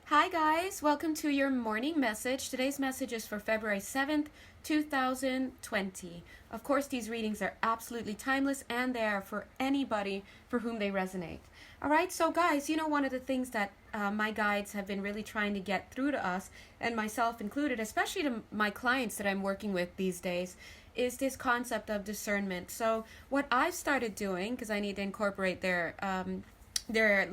Hi guys, welcome to your morning message. Today's message is for February 7th, 2020. Of course, these readings are absolutely timeless and they are for anybody for whom they resonate. Alright, so guys, one of the things that my guides have been really trying to get through to us, and myself included, especially to my clients that I'm working with these days, is this concept of discernment. So what I've started doing, because I need to incorporate their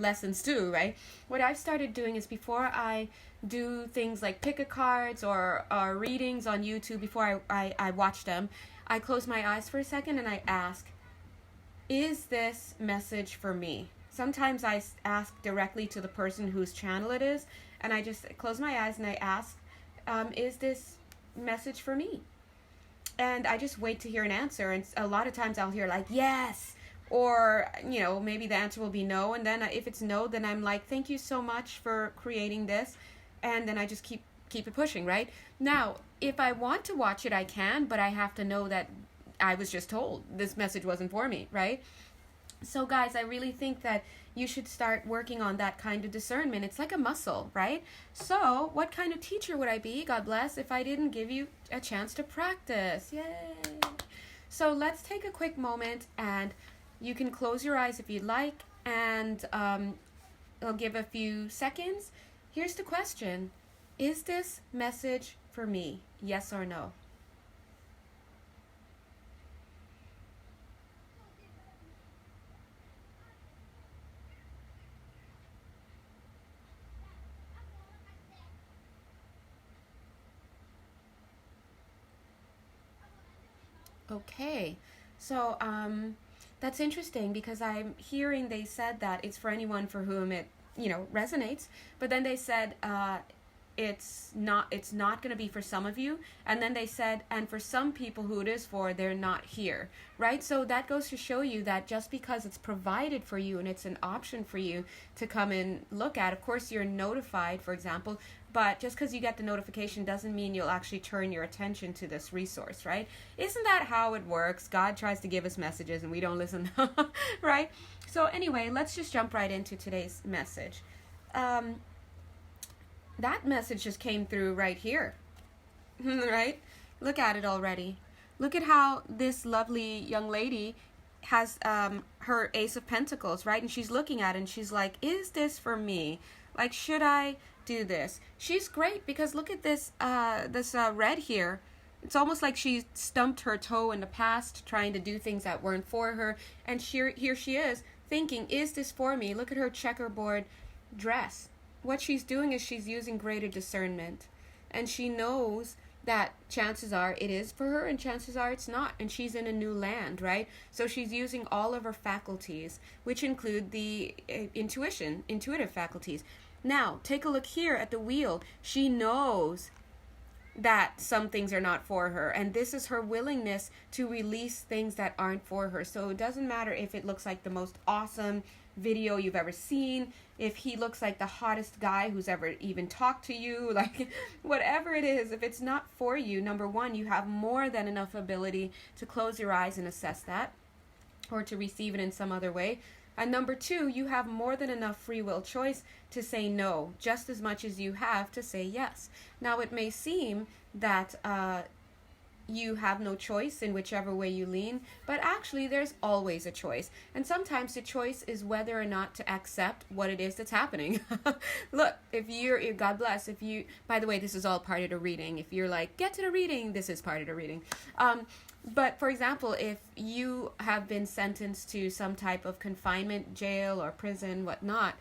lessons too, right? What I've started doing is before I do things like pick a cards or readings on YouTube, before I watch them, I close my eyes for a second and I ask, is this message for me? Sometimes I ask directly to the person whose channel it is, and I just close my eyes and I ask, is this message for me? And I just wait to hear an answer, and a lot of times I'll hear like, yes, or maybe the answer will be no, and then if it's no, then I'm like, thank you so much for creating this, and then I just keep it pushing, right? Now if I want to watch it, I can, but I have to know that I was just told this message wasn't for me, right? So guys, I really think that you should start working on that kind of discernment. It's like a muscle, right? So what kind of teacher would I be, God bless, if I didn't give you a chance to practice? Yay! So let's take a quick moment, and you can close your eyes if you'd like, and I'll give a few seconds. Here's the question. Is this message for me? Yes or no? Okay, so that's interesting, because I'm hearing they said that it's for anyone for whom it resonates, but then they said it's not going to be for some of you, and then they said, and for some people who it is for, they're not here, right? So that goes to show you that just because it's provided for you and it's an option for you to come and look at, of course you're notified, for example, but just because you get the notification doesn't mean you'll actually turn your attention to this resource, right? Isn't that how it works? God tries to give us messages and we don't listen, right? So anyway, let's just jump right into today's message. That message just came through right here, right? Look at it already. Look at how this lovely young lady has her Ace of Pentacles, right? And she's looking at it and she's like, is this for me? Like, should I do this? She's great, because look at this red here. It's almost like she stumped her toe in the past, trying to do things that weren't for her. And here she is thinking, is this for me? Look at her checkerboard dress. What she's doing is she's using greater discernment, and she knows that chances are it is for her and chances are it's not, and she's in a new land, right? So she's using all of her faculties, which include the intuitive faculties. Now take a look here at the wheel. She knows that some things are not for her, and this is her willingness to release things that aren't for her. So it doesn't matter if it looks like the most awesome video you've ever seen, if he looks like the hottest guy who's ever even talked to you, like whatever it is, if it's not for you, number one, you have more than enough ability to close your eyes and assess that, or to receive it in some other way. And number two, you have more than enough free will choice to say no, just as much as you have to say yes. Now it may seem that you have no choice in whichever way you lean, but actually there's always a choice. And sometimes the choice is whether or not to accept what it is that's happening. Look, if God bless, if you, by the way, this is all part of the reading. If you're like, get to the reading, this is part of the reading. But for example, if you have been sentenced to some type of confinement, jail or prison, whatnot,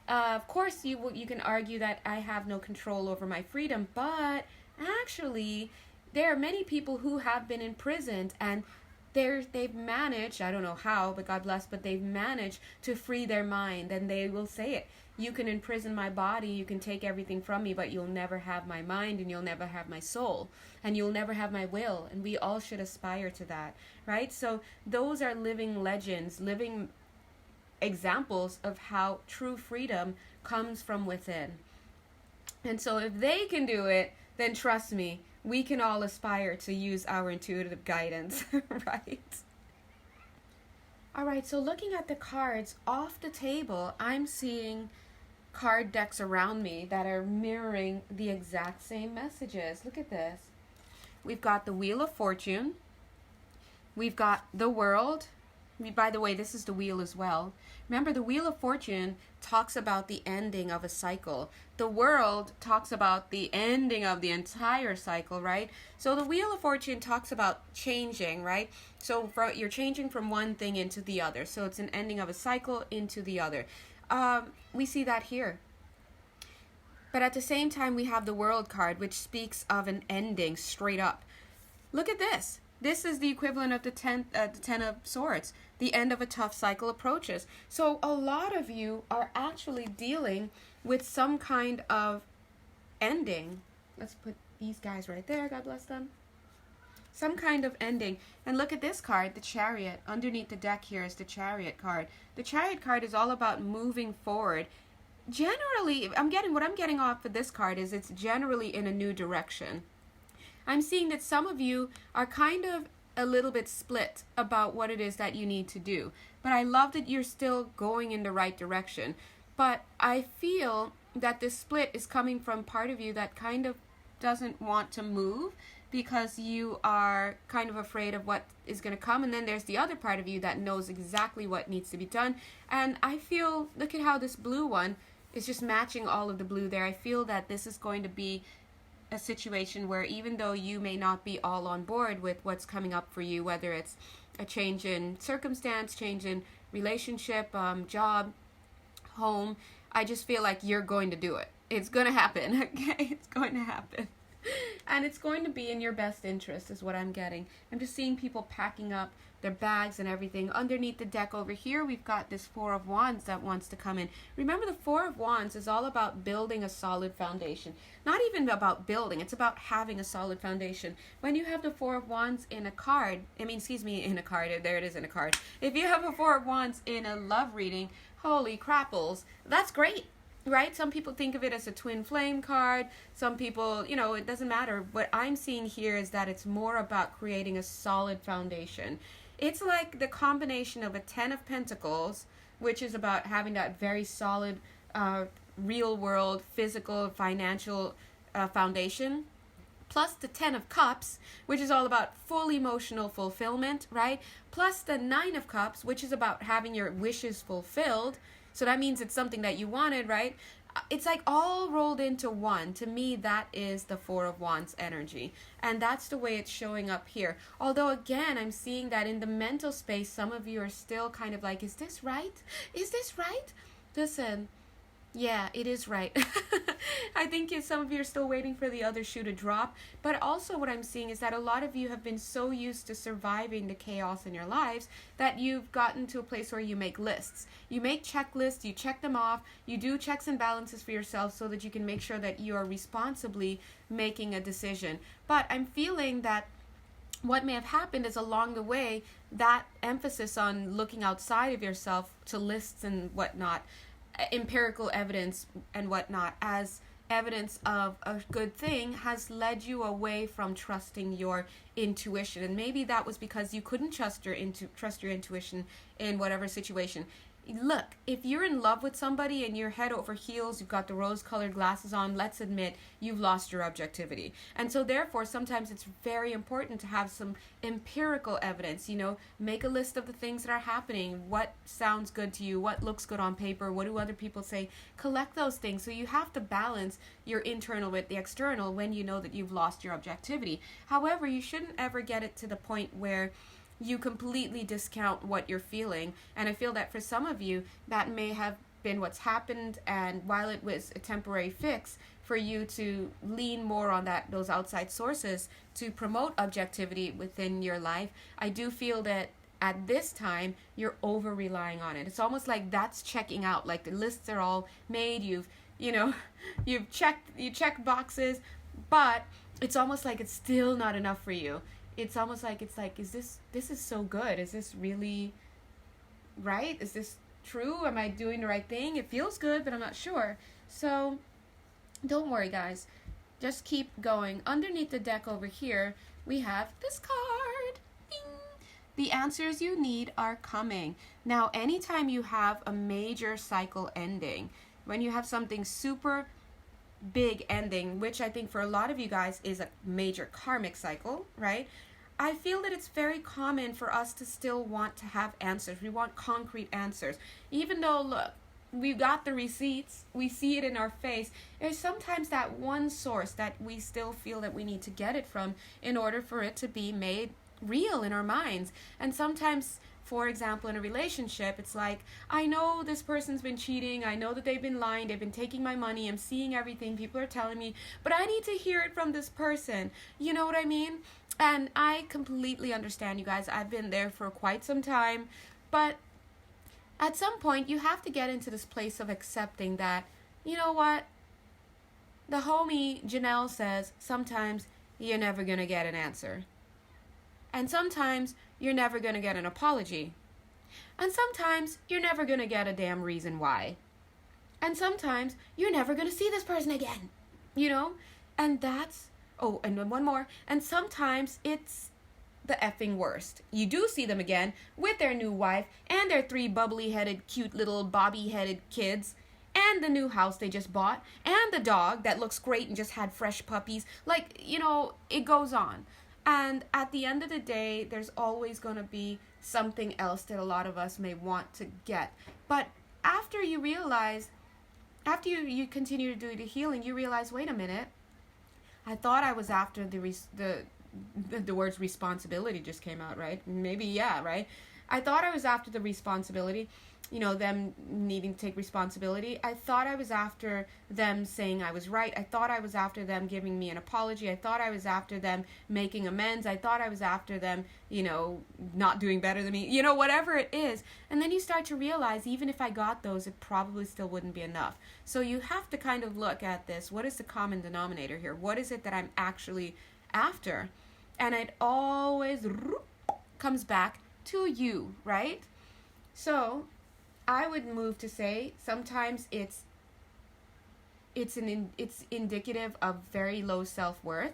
of course you can argue that I have no control over my freedom, but actually there are many people who have been imprisoned, and they've managed, I don't know how, but God bless, but they've managed to free their mind, and they will say it. You can imprison my body, you can take everything from me, but you'll never have my mind, and you'll never have my soul, and you'll never have my will, and we all should aspire to that, right? So those are living legends, living examples of how true freedom comes from within. And so if they can do it, then trust me, we can all aspire to use our intuitive guidance, right? All right, so looking at the cards off the table, I'm seeing card decks around me that are mirroring the exact same messages. Look at this. We've got the Wheel of Fortune. We've got the World. By the way, this is the wheel as well. Remember, the Wheel of Fortune talks about the ending of a cycle. The World talks about the ending of the entire cycle, right? So the Wheel of Fortune talks about changing, right? So you're changing from one thing into the other. So it's an ending of a cycle into the other. We see that here. But at the same time, we have the World card, which speaks of an ending straight up. Look at this. This is the equivalent of the Ten of Swords. The end of a tough cycle approaches. So a lot of you are actually dealing with some kind of ending. Let's put these guys right there. God bless them. Some kind of ending. And look at this card, the Chariot. Underneath the deck here is the Chariot card. The Chariot card is all about moving forward. Generally, what I'm getting off of this card is it's generally in a new direction. I'm seeing that some of you are kind of a little bit split about what it is that you need to do. But I love that you're still going in the right direction. But I feel that this split is coming from part of you that kind of doesn't want to move because you are kind of afraid of what is going to come. And then there's the other part of you that knows exactly what needs to be done. And I feel, look at how this blue one is just matching all of the blue there. I feel that this is going to be a situation where even though you may not be all on board with what's coming up for you, whether it's a change in circumstance, change in relationship, job, home, I just feel like you're going to do it. It's going to happen, okay? It's going to happen. And it's going to be in your best interest is what I'm getting. I'm just seeing people packing up their bags and everything. Underneath the deck over here, we've got this Four of Wands that wants to come in. Remember, the Four of Wands is all about building a solid foundation. Not even about building, it's about having a solid foundation. When you have the Four of Wands in a card, in a card, there it is in a card. If you have a Four of Wands in a love reading, holy crapples, that's great. Right? Some people think of it as a twin flame card. Some people, it doesn't matter. What I'm seeing here is that it's more about creating a solid foundation. It's like the combination of a 10 of Pentacles, which is about having that very solid, real world, physical, financial foundation, plus the 10 of Cups, which is all about full emotional fulfillment, right? Plus the 9 of Cups, which is about having your wishes fulfilled. So that means it's something that you wanted, right? It's like all rolled into one. To me, that is the Four of Wands energy. And that's the way it's showing up here. Although, again, I'm seeing that in the mental space, some of you are still kind of like, is this right? Is this right? Listen, yeah, it is right. I think some of you are still waiting for the other shoe to drop. But also what I'm seeing is that a lot of you have been so used to surviving the chaos in your lives that you've gotten to a place where you make lists. You make checklists, you check them off, you do checks and balances for yourself so that you can make sure that you are responsibly making a decision. But I'm feeling that what may have happened is along the way, that emphasis on looking outside of yourself to lists and whatnot, empirical evidence and whatnot as evidence of a good thing has led you away from trusting your intuition. And maybe that was because you couldn't trust your intuition in whatever situation. Look, if you're in love with somebody and you're head over heels, you've got the rose-colored glasses on, let's admit you've lost your objectivity. And so therefore, sometimes it's very important to have some empirical evidence, make a list of the things that are happening, what sounds good to you, what looks good on paper, what do other people say, collect those things. So you have to balance your internal with the external when you know that you've lost your objectivity. However, you shouldn't ever get it to the point where you completely discount what you're feeling. And I feel that for some of you, that may have been what's happened, and while it was a temporary fix, for you to lean more on those outside sources to promote objectivity within your life, I do feel that at this time, you're over-relying on it. It's almost like that's checking out, like the lists are all made, you've checked boxes, but it's almost like it's still not enough for you. It's almost like is this is so good? Is this really right? Is this true? Am I doing the right thing? It feels good, but I'm not sure. So don't worry, guys. Just keep going. Underneath the deck over here, we have this card. Ding! The answers you need are coming. Now, anytime you have a major cycle ending, when you have something super big ending, which I think for a lot of you guys is a major karmic cycle, right? I feel that it's very common for us to still want to have answers. We want concrete answers. Even though, look, we've got the receipts, we see it in our face, there's sometimes that one source that we still feel that we need to get it from in order for it to be made real in our minds. And sometimes, for example, in a relationship, it's like, I know this person's been cheating, I know that they've been lying, they've been taking my money, I'm seeing everything, people are telling me, but I need to hear it from this person. You know what I mean? And I completely understand, you guys. I've been there for quite some time, but at some point you have to get into this place of accepting that, you know what, the homie Jonelle says sometimes you're never gonna get an answer, and sometimes you're never gonna get an apology, and sometimes you're never gonna get a damn reason why, and sometimes you're never gonna see this person again, you know. And that's, oh, and then one more, and sometimes it's the effing worst. You do see them again with their new wife and their 3 bubbly-headed, cute little bobby-headed kids, and the new house they just bought, and the dog that looks great and just had fresh puppies. Like, you know, it goes on. And at the end of the day, there's always going to be something else that a lot of us may want to get. But after you realize, after you continue to do the healing, you realize, wait a minute, I thought I was after the words responsibility just came out, right? Maybe, yeah, right? I thought I was after the responsibility, you know, them needing to take responsibility. I thought I was after them saying I was right. I thought I was after them giving me an apology. I thought I was after them making amends. I thought I was after them, you know, not doing better than me, you know, whatever it is. And then you start to realize, even if I got those, it probably still wouldn't be enough. So you have to kind of look at this. What is the common denominator here? What is it that I'm actually after? And it always comes back to you, right? So I would move to say sometimes it's indicative of very low self-worth,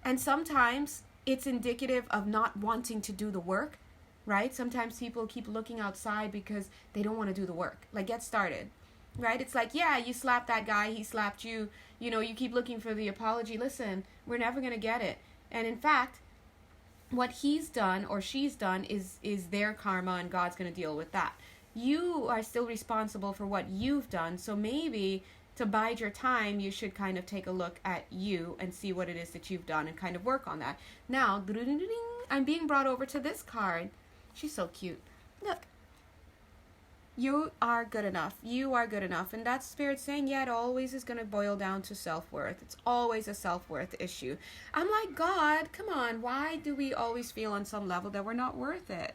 and sometimes it's indicative of not wanting to do the work, right? Sometimes people keep looking outside because they don't want to do the work. Like, get started, right? It's like, yeah, you slapped that guy, he slapped you, you know, you keep looking for the apology. Listen, we're never going to get it. And in fact, what he's done or she's done is their karma, and God's going to deal with that. You are still responsible for what you've done. So maybe to bide your time, you should kind of take a look at you and see what it is that you've done and kind of work on that. Now, I'm being brought over to this card. She's so cute. Look. You are good enough. You are good enough. And that's Spirit saying, yeah, it always is going to boil down to self-worth. It's always a self-worth issue. I'm like, God, come on. Why do we always feel on some level that we're not worth it?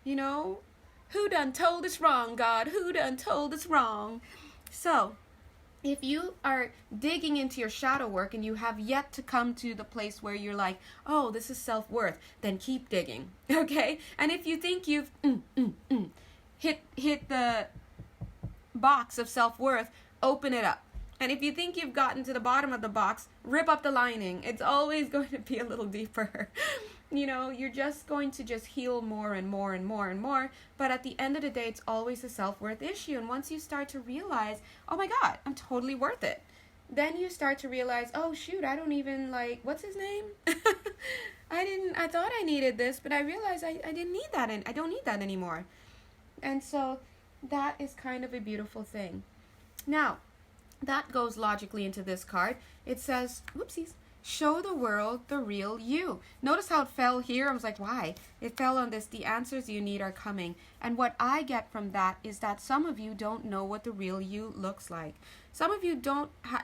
You know? Who done told us wrong, God? Who done told us wrong? So, if you are digging into your shadow work and you have yet to come to the place where you're like, oh, this is self-worth, then keep digging, okay? And if you think you've hit the box of self-worth, open it up. And if you think you've gotten to the bottom of the box, rip up the lining. It's always going to be a little deeper. You know, you're just going to just heal more and more and more and more. But at the end of the day, it's always a self-worth issue. And once you start to realize, oh my God, I'm totally worth it, then you start to realize, oh shoot, I don't even like, what's his name? I thought I needed this, but I realized I didn't need that, and I don't need that anymore. And so that is kind of a beautiful thing. Now, that goes logically into this card. It says, whoopsies, show the world the real you. Notice how it fell here? I was like, why? It fell on this, the answers you need are coming. And what I get from that is that some of you don't know what the real you looks like. Some of you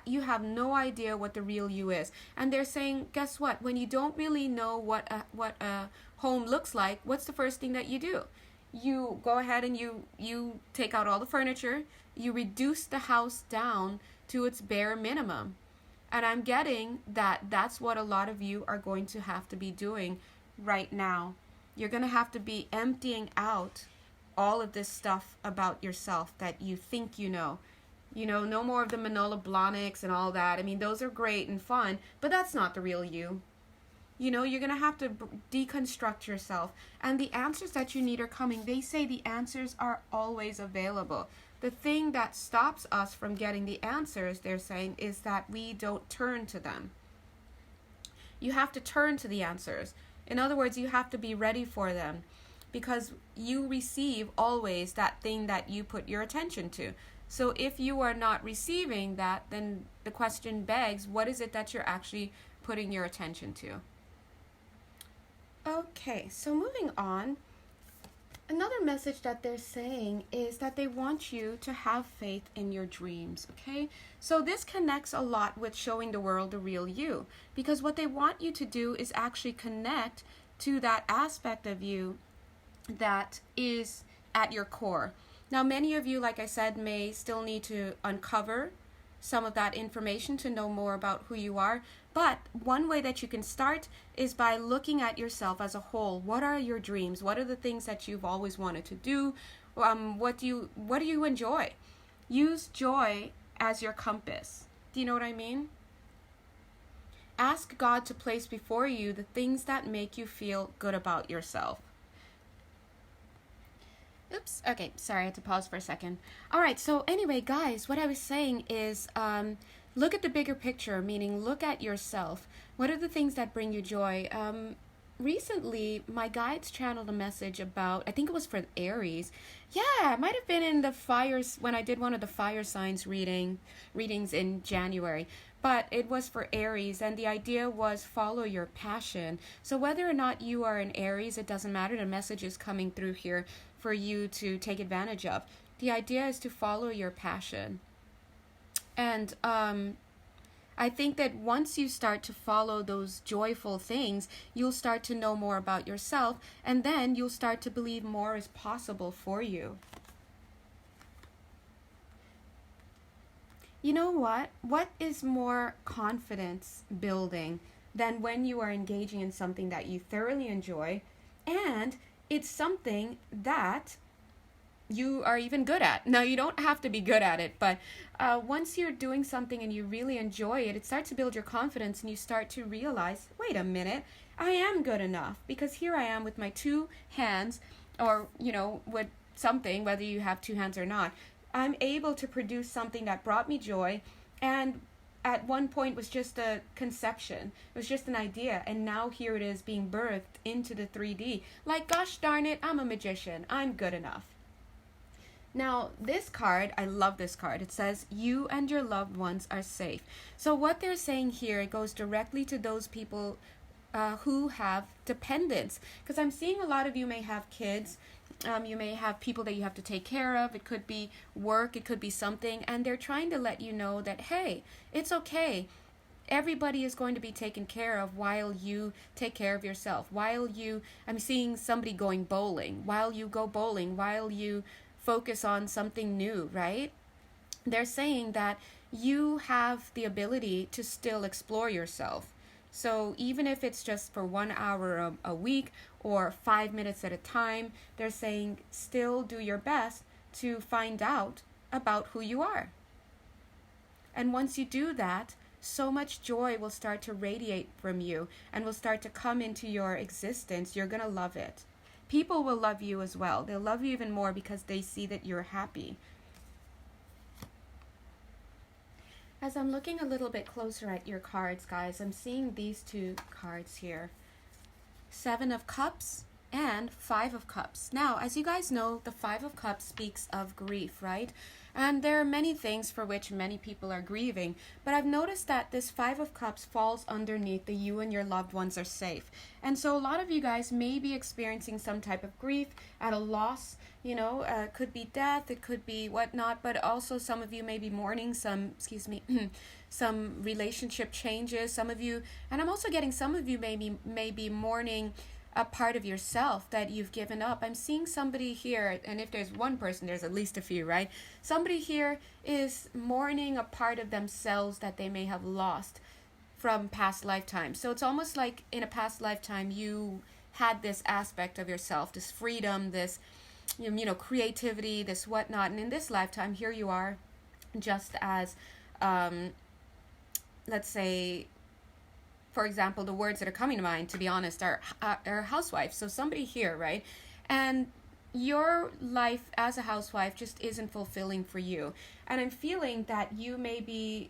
you have no idea what the real you is. And they're saying, guess what? When you don't really know what a home looks like, what's the first thing that you do? You go ahead and you take out all the furniture, you reduce the house down to its bare minimum. And I'm getting that that's what a lot of you are going to have to be doing right now. You're going to have to be emptying out all of this stuff about yourself that you think you know. You know, no more of the Manolo Blahniks and all that. I mean, those are great and fun, but that's not the real you. You know, you're going to have to deconstruct yourself. And the answers that you need are coming. They say the answers are always available. The thing that stops us from getting the answers, they're saying, is that we don't turn to them. You have to turn to the answers. In other words, you have to be ready for them, because you receive always that thing that you put your attention to. So if you are not receiving that, then the question begs, what is it that you're actually putting your attention to? Okay, so moving on. Another message that they're saying is that they want you to have faith in your dreams, okay? So this connects a lot with showing the world the real you, because what they want you to do is actually connect to that aspect of you that is at your core. Now, many of you, like I said, may still need to uncover some of that information to know more about who you are. But one way that you can start is by looking at yourself as a whole. What are your dreams? What are the things that you've always wanted to do? What do you enjoy? Use joy as your compass. Do you know what I mean? Ask God to place before you the things that make you feel good about yourself. Oops, okay, sorry, I had to pause for a second. All right, so anyway, guys, what I was saying is look at the bigger picture, meaning look at yourself. What are the things that bring you joy? Recently, my guides channeled a message about, I think it was for Aries. Yeah, it might have been in the fires, when I did one of the fire signs readings in January. But it was for Aries, and the idea was follow your passion. So whether or not you are an Aries, it doesn't matter. The message is coming through here for you to take advantage of. The idea is to follow your passion. And I think that once you start to follow those joyful things, you'll start to know more about yourself, and then you'll start to believe more is possible for you. You know what? What is more confidence building than when you are engaging in something that you thoroughly enjoy, and it's something that you are even good at? Now, you don't have to be good at it, but once you're doing something and you really enjoy it, it starts to build your confidence, and you start to realize, wait a minute, I am good enough, because here I am with my two hands, or, you know, with something, whether you have two hands or not. I'm able to produce something that brought me joy, and at one point was just a conception. It was just an idea, and now here it is being birthed into the 3D. Like, gosh darn it, I'm a magician. I'm good enough. Now, this card, I love this card. It says, you and your loved ones are safe. So what they're saying here, it goes directly to those people who have dependents. Because I'm seeing a lot of you may have kids. You may have people that you have to take care of. It could be work. It could be something. And they're trying to let you know that, hey, it's okay. Everybody is going to be taken care of while you take care of yourself. I'm seeing somebody going bowling. While you go bowling, while you focus on something new, right? They're saying that you have the ability to still explore yourself. So even if it's just for 1 hour a week or 5 minutes at a time, they're saying still do your best to find out about who you are. And once you do that, so much joy will start to radiate from you and will start to come into your existence. You're going to love it. People will love you as well. They'll love you even more because they see that you're happy. As I'm looking a little bit closer at your cards, guys, I'm seeing these two cards here. 7 of Cups and 5 of Cups. Now, as you guys know, the 5 of Cups speaks of grief, right? And there are many things for which many people are grieving. But I've noticed that this 5 of Cups falls underneath the you and your loved ones are safe. And so a lot of you guys may be experiencing some type of grief at a loss. You know, it could be death, it could be whatnot. But also some of you may be mourning some relationship changes. Some of you, and I'm also getting some of you may be mourning a part of yourself that you've given up. I'm seeing somebody here, and if there's one person, there's at least a few, right? Somebody here is mourning a part of themselves that they may have lost from past lifetimes. So it's almost like in a past lifetime you had this aspect of yourself, this freedom, this creativity, this whatnot, and in this lifetime here you are just as let's say, for example, the words that are coming to mind, to be honest, are housewife. So somebody here, right? And your life as a housewife just isn't fulfilling for you. And I'm feeling that you may be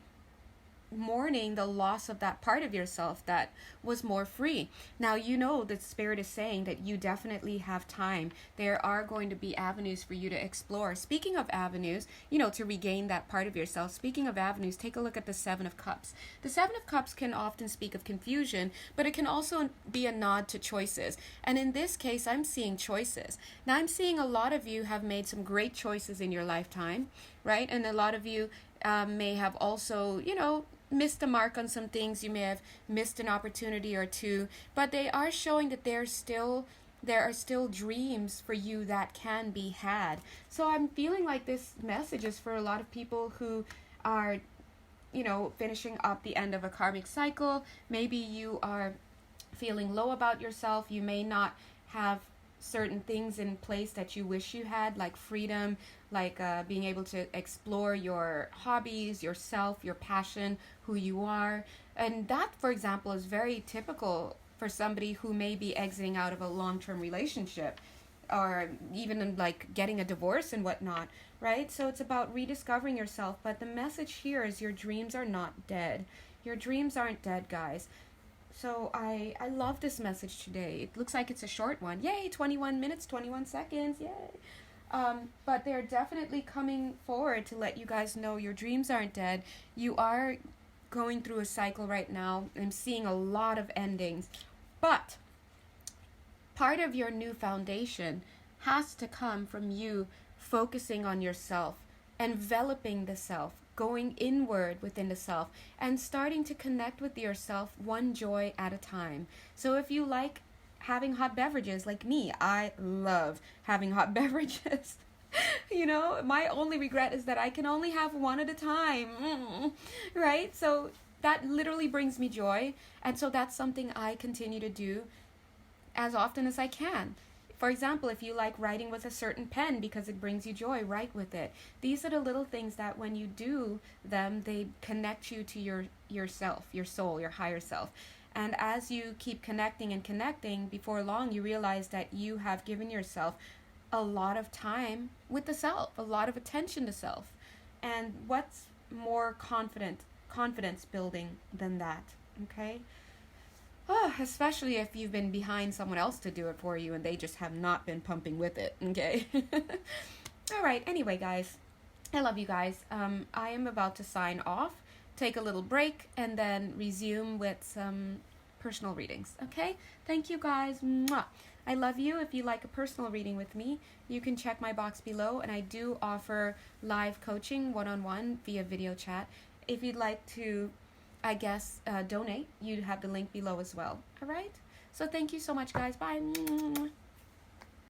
mourning the loss of that part of yourself that was more free. Now, you know the spirit is saying that you definitely have time. There are going to be avenues for you to explore. Speaking of avenues, you know, to regain that part of yourself, speaking of avenues, take a look at the Seven of Cups. The Seven of Cups can often speak of confusion, but it can also be a nod to choices. And in this case, I'm seeing choices. Now, I'm seeing a lot of you have made some great choices in your lifetime, right? And a lot of you may have also, you know, missed the mark on some things. You may have missed an opportunity or two, but they are showing that there are still dreams for you that can be had. So I'm feeling like this message is for a lot of people who are, you know, finishing up the end of a karmic cycle. Maybe you are feeling low about yourself. You may not have certain things in place that you wish you had, like freedom, like being able to explore your hobbies, yourself, your passion, who you are. And that, for example, is very typical for somebody who may be exiting out of a long-term relationship, or even like getting a divorce and whatnot, right? So it's about rediscovering yourself. But the message here is your dreams are not dead. Your dreams aren't dead, guys. So I love this message today. It looks like it's a short one. Yay, 21 minutes, 21 seconds, yay. But they're definitely coming forward to let you guys know your dreams aren't dead. You are going through a cycle right now. I'm seeing a lot of endings. But part of your new foundation has to come from you focusing on yourself, enveloping the self, going inward within the self, and starting to connect with yourself one joy at a time. So if you like having hot beverages like me, I love having hot beverages. You know, my only regret is that I can only have one at a time, right? So that literally brings me joy, and so that's something I continue to do as often as I can. For example, if you like writing with a certain pen because it brings you joy, write with it. These are the little things that when you do them, they connect you to yourself, your soul, your higher self. And as you keep connecting and connecting, before long you realize that you have given yourself a lot of time with the self, a lot of attention to self. And what's more confidence building than that, okay? Oh, especially if you've been behind someone else to do it for you and they just have not been pumping with it, okay? All right, anyway, guys, I love you guys. I am about to sign off, take a little break, and then resume with some personal readings, okay? Thank you, guys. Mwah. I love you. If you like a personal reading with me, you can check my box below, and I do offer live coaching one-on-one via video chat. If you'd like to, I guess, donate, you have the link below as well. All right? So thank you so much, guys. Bye.